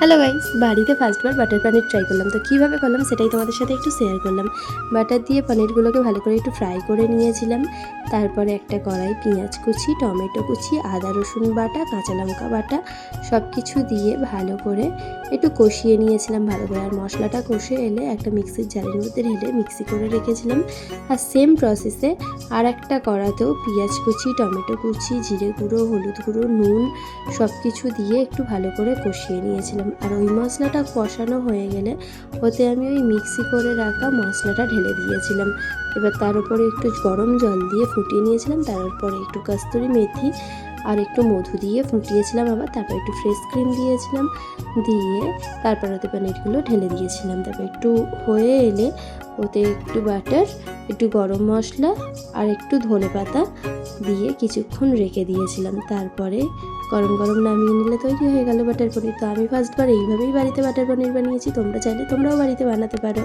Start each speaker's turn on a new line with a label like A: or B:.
A: Hello guys, বাড়িতে ফার্স্টবার butter পনির try করলাম। তো কীভাবে করলাম সেটাই তোমাদের সাথে একটু শেয়ার করলাম। বাটার দিয়ে পনিরগুলোকে ভালো করে একটু ফ্রাই করে নিয়েছিলাম। তারপরে একটা কড়াই পেঁয়াজ কুচি, টমেটো কুচি, আদা রসুন বাটা, কাঁচা লঙ্কা বাটা সব কিছু দিয়ে ভালো করে একটু কষিয়ে নিয়েছিলাম ভালো করে। আর মশলাটা কষে এলে একটা মিক্সির জারের মধ্যে ঢেলে মিক্সি করে রেখেছিলাম। আর সেম প্রসেসে আর একটা কড়াতেও পেঁয়াজ কুচি, টমেটো কুচি, জিরে গুঁড়ো, হলুদ গুঁড়ো, নুন সব কিছু দিয়ে একটু ভালো করে কষিয়ে নিয়েছিলাম। আর ওই মশলাটা কষানো হয়ে গেলে ওতে আমি ওই মিক্সি করে রাখা মশলাটা ঢেলে দিয়েছিলাম। এবার তার উপরে একটু গরম জল দিয়ে ফুটিয়ে নিয়েছিলাম। তারপরে একটু কস্তুরি মেথি আর একটু মধু দিয়ে ফুটিয়েছিলাম। আবার তারপর একটু ফ্রেশ ক্রিম দিয়েছিলাম, দিয়ে তারপর ওতে পনিরগুলো ঢেলে দিয়েছিলাম। তারপর একটু হয়ে এলে ওতে একটু বাটার, একটু গরম মশলা আর একটু ধনেপাতা দিয়ে কিছুক্ষণ রেখে দিয়েছিলাম। তারপরে গরম গরম নামিয়ে নিলে তৈরি হয়ে গেল বাটার পনির। তো আমি ফার্স্টবার এইভাবেই বাড়িতে বাটার পনির বানিয়েছি। তোমরা চাইলে তোমরাও বাড়িতে বানাতে পারো।